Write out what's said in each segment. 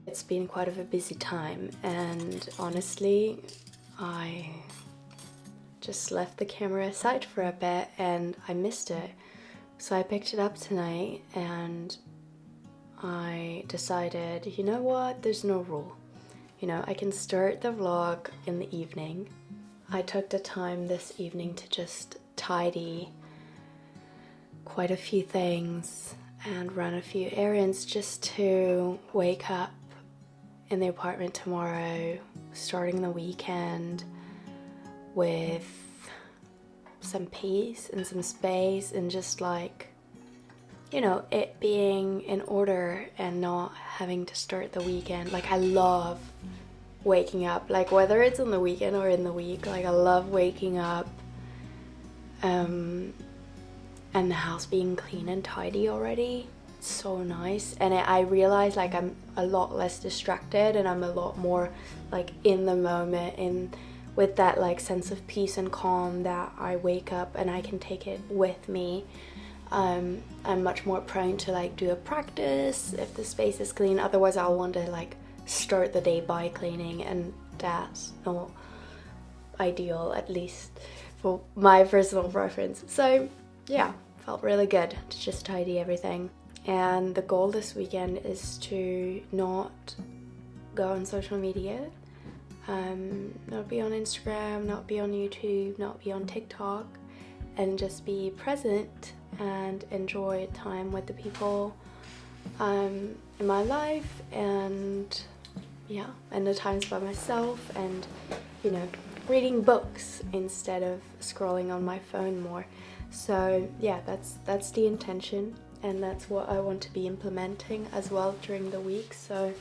It's been quite of a busy time, and honestly, I just left the camera aside for a bit and I missed it. So I picked it up tonight and I decided, you know what, there's no rule. You know, I can start the vlog in the evening. I took the time this evening to just tidy quite a few things and run a few errands just to wake up in the apartment tomorrow, starting the weekend with some peace and some space and just like, you know, it being in order and not having to start the weekend. Like, I love waking up, like whether it's on the weekend or in the week, like I love waking up and the house being clean and tidy already. It's so nice, and I realize like I'm a lot less distracted and I'm a lot more like in the moment, in with that like sense of peace and calm that I wake up and I can take it with me. I'm much more prone to like do a practice if the space is clean. Otherwise I'll want to like start the day by cleaning, and that's not ideal, at least for my personal preference. So yeah, felt really good to just tidy everything. And the goal this weekend is to not go on social media, not be on Instagram, not be on YouTube, not be on TikTok, and just be present and enjoy time with the people in my life, and yeah, and the times by myself, and you know, reading books instead of scrolling on my phone more. So yeah, that's the intention, and that's what I want to be implementing as well during the week. So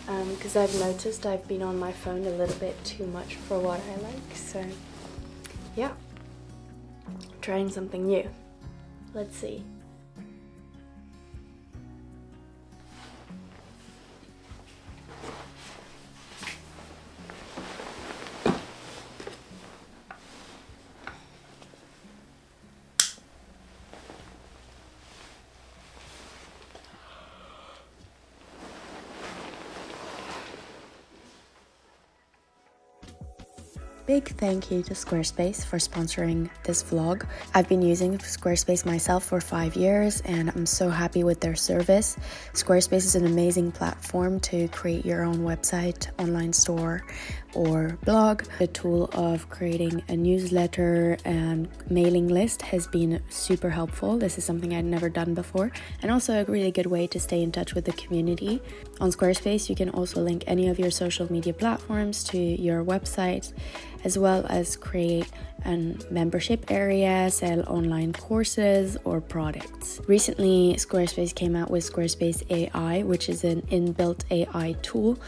because I've noticed I've been on my phone a little bit too much for what I like. So yeah, trying something new. Let's see. Big thank you to Squarespace for sponsoring this vlog. I've been using Squarespace myself for 5 years and I'm so happy with their service. Squarespace is an amazing platform to create your own website, online store, or blog. The tool of creating a newsletter and mailing list has been super helpful. This is something I'd never done before, and also a really good way to stay in touch with the community. On Squarespace, you can also link any of your social media platforms to your website, as well as create a membership area, sell online courses or products. Recently, Squarespace came out with Squarespace AI, which is an inbuilt AI tool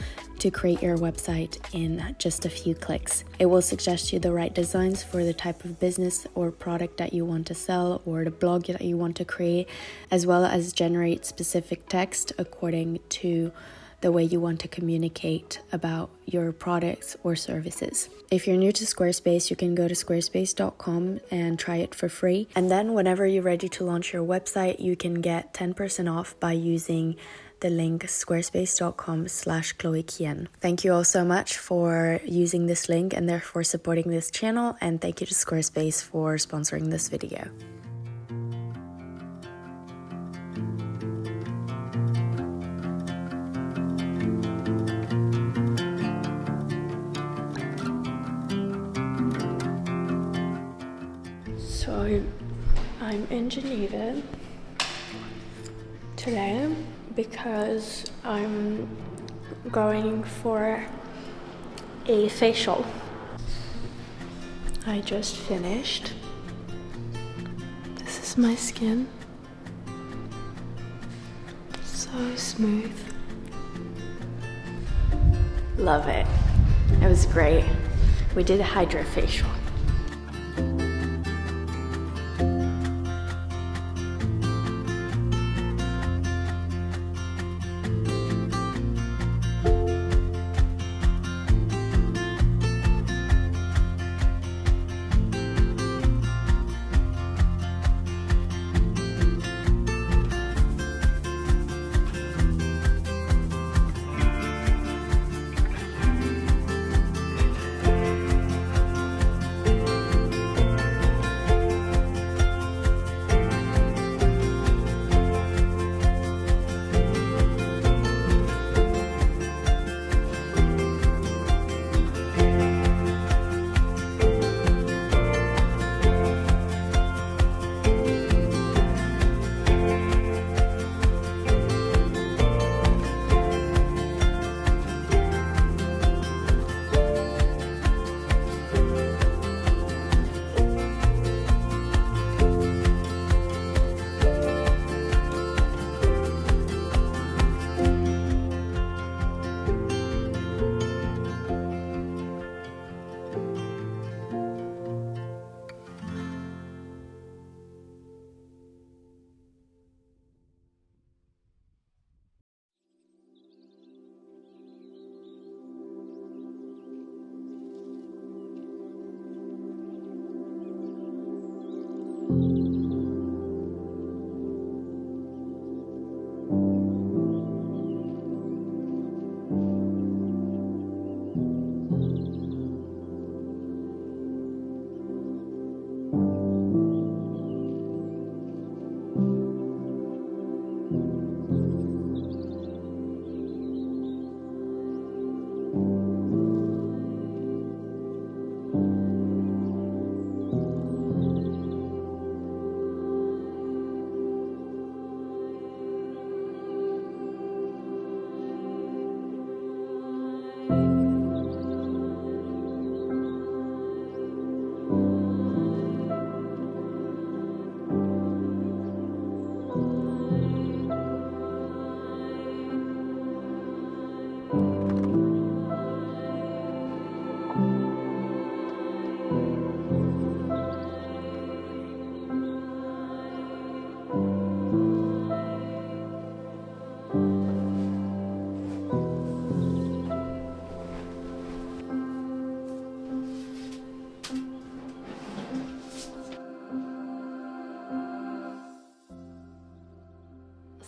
to create your website in just a few clicks. It will suggest you the right designs for the type of business or product that you want to sell, or the blog that you want to create, as well as generate specific text according to the way you want to communicate about your products or services. If you're new to Squarespace, you can go to squarespace.com and try it for free. And then whenever you're ready to launch your website, you can get 10% off by using the link squarespace.com/ChloeKien. Thank you all so much for using this link and therefore supporting this channel, and thank you to Squarespace for sponsoring this video. So I'm in Geneva today because I'm going for a facial. I just finished. This is my skin. So smooth. Love it. It was great. We did a hydrafacial.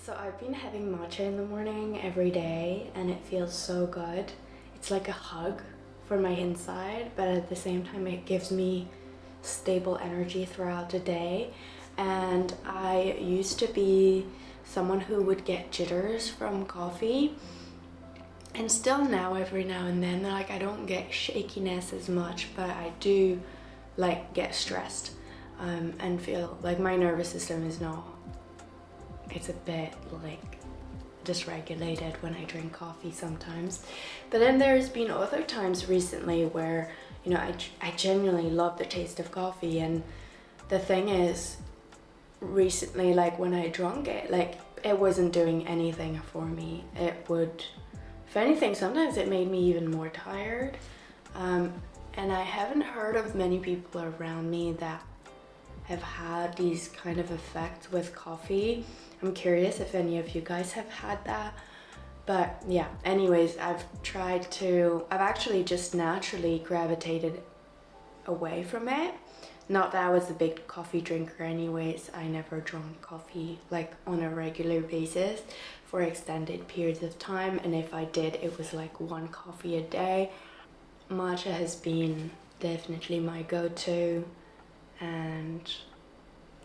So I've been having matcha in the morning every day and it feels so good. It's like a hug for my inside, but at the same time it gives me stable energy throughout the day. And I used to be someone who would get jitters from coffee, and still now every now and then, like I don't get shakiness as much, but I do like get stressed and feel like my nervous system is not, it's a bit like dysregulated when I drink coffee sometimes. But then there's been other times recently where, you know, I genuinely love the taste of coffee, and the thing is, recently, like when I drank it, like it wasn't doing anything for me. It would, if anything, sometimes it made me even more tired. And I haven't heard of many people around me that have had these kind of effects with coffee. I'm curious if any of you guys have had that. But yeah, anyways, I've actually just naturally gravitated away from it. Not that I was a big coffee drinker anyways. I never drank coffee like on a regular basis for extended periods of time, and if I did, it was like one coffee a day. Matcha has been definitely my go-to, and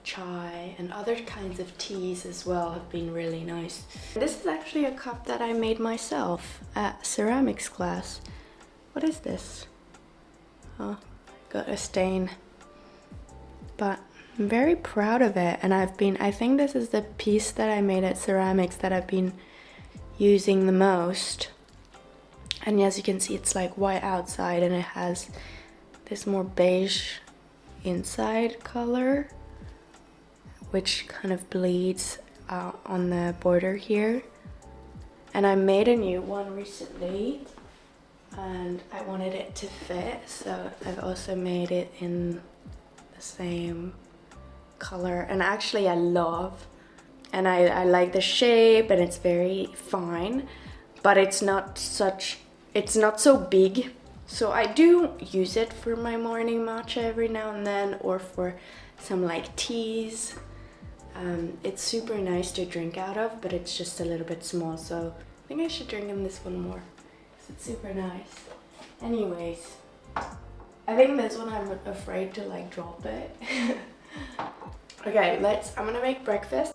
chai and other kinds of teas as well have been really nice. This is actually a cup that I made myself at ceramics class. What is this? Oh, got a stain. But I'm very proud of it, and I think this is the piece that I made at ceramics that I've been using the most. And as you can see, it's like white outside and it has this more beige inside color, which kind of bleeds out on the border here. And I made a new one recently and I wanted it to fit, so I've also made it in the same color. And actually I love, and I like the shape, and it's very fine, but it's not so big. So I do use it for my morning matcha every now and then, or for some like teas. It's super nice to drink out of, but it's just a little bit small, so I think I should drink in this one more because it's super nice. Anyways, I think this one I'm afraid to like drop it. Okay, I'm gonna make breakfast.